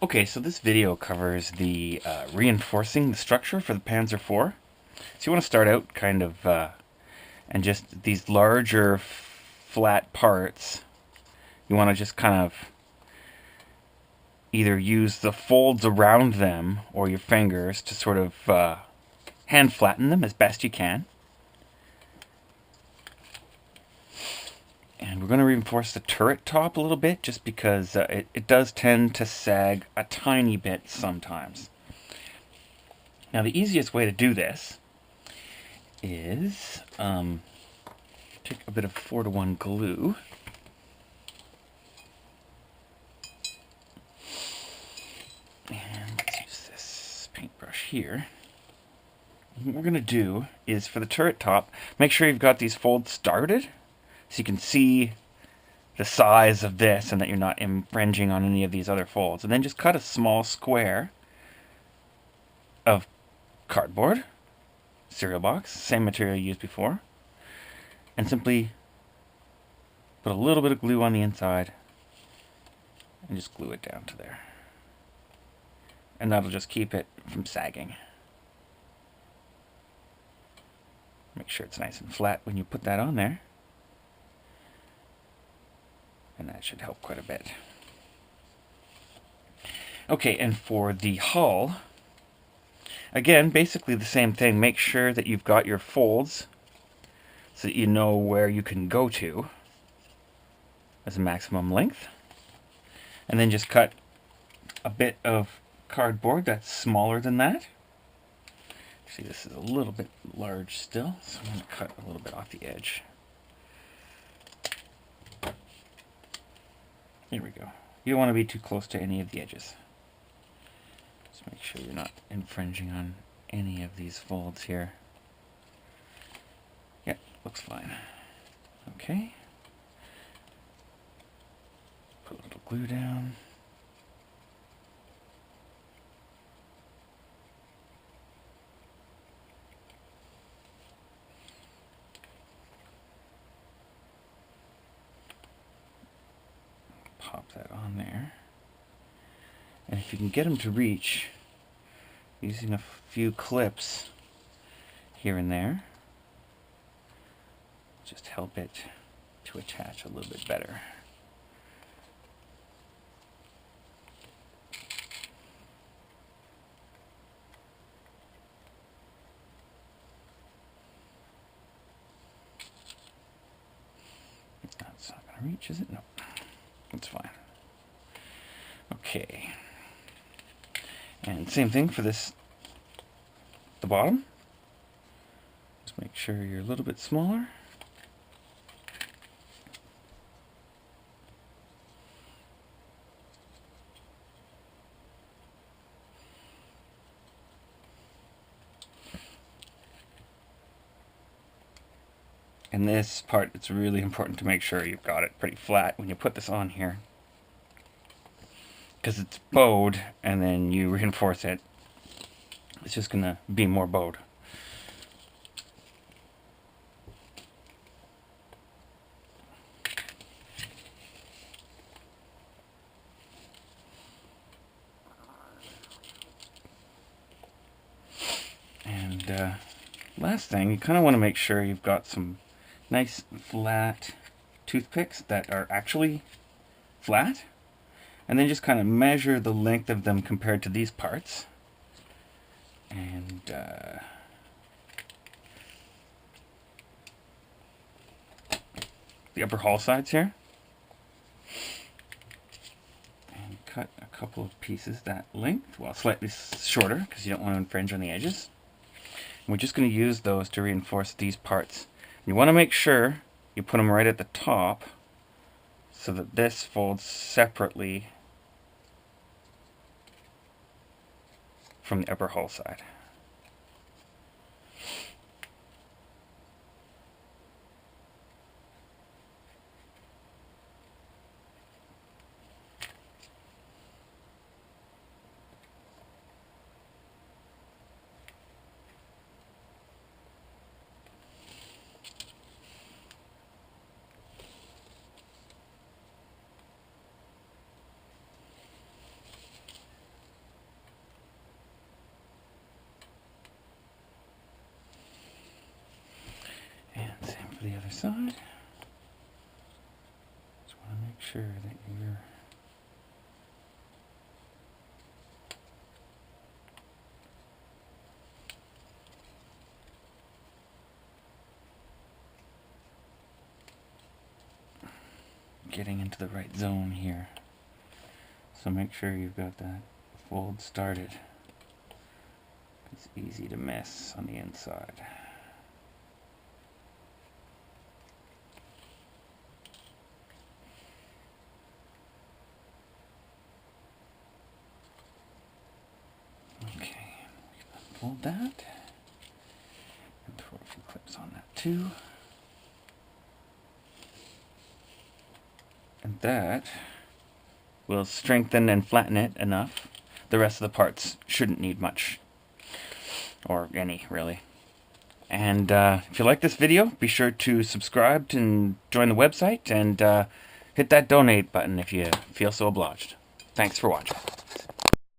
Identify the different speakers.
Speaker 1: Okay, so this video covers the reinforcing the structure for the Panzer IV. So you want to start out kind of, and just these larger flat parts, you want to just kind of either use the folds around them or your fingers to sort of hand flatten them as best you can. And we're going to reinforce the turret top a little bit just because it does tend to sag a tiny bit sometimes. Now the easiest way to do this is take a bit of 4-to-1 glue and let's use this paintbrush here. What we're going to do is for the turret top, make sure you've got these folds started so you can see the size of this and that you're not infringing on any of these other folds. And then just cut a small square of cardboard, cereal box, same material you used before, and simply put a little bit of glue on the inside and just glue it down to there. And that'll just keep it from sagging. Make sure it's nice and flat when you put that on there. And that should help quite a bit. Okay, and for the hull, again, basically the same thing. Make sure that you've got your folds so that you know where you can go to as a maximum length. And then just cut a bit of cardboard that's smaller than that. See, this is a little bit large still, so I'm going to cut a little bit off the edge. There we go. You don't want to be too close to any of the edges. Just make sure you're not infringing on any of these folds here. Yeah, looks fine. Okay. Put a little glue down. Pop that on there. And if you can get them to reach using a few clips here and there, just help it to attach a little bit better. That's not going to reach, is it? No. That's fine. Okay. And same thing for this, the bottom. Just make sure you're a little bit smaller. And this part, it's really important to make sure you've got it pretty flat when you put this on here. Because it's bowed, and then you reinforce it, it's just going to be more bowed. And last thing, you kind of want to make sure you've got some nice flat toothpicks that are actually flat, and then just kind of measure the length of them compared to these parts. And the upper hull sides here, and cut a couple of pieces that length, well, slightly shorter because you don't want to infringe on the edges. And we're just going to use those to reinforce these parts. You want to make sure you put them right at the top so that this folds separately from the upper hull side. other side. Just want to make sure that you're getting into the right zone here. So make sure you've got that fold started. It's easy to miss on the inside. Okay, fold that. And throw a few clips on that too. And that will strengthen and flatten it enough. The rest of the parts shouldn't need much. Or any, really. And if you like this video, be sure to subscribe and join the website. And hit that donate button if you feel so obliged. Thanks for watching.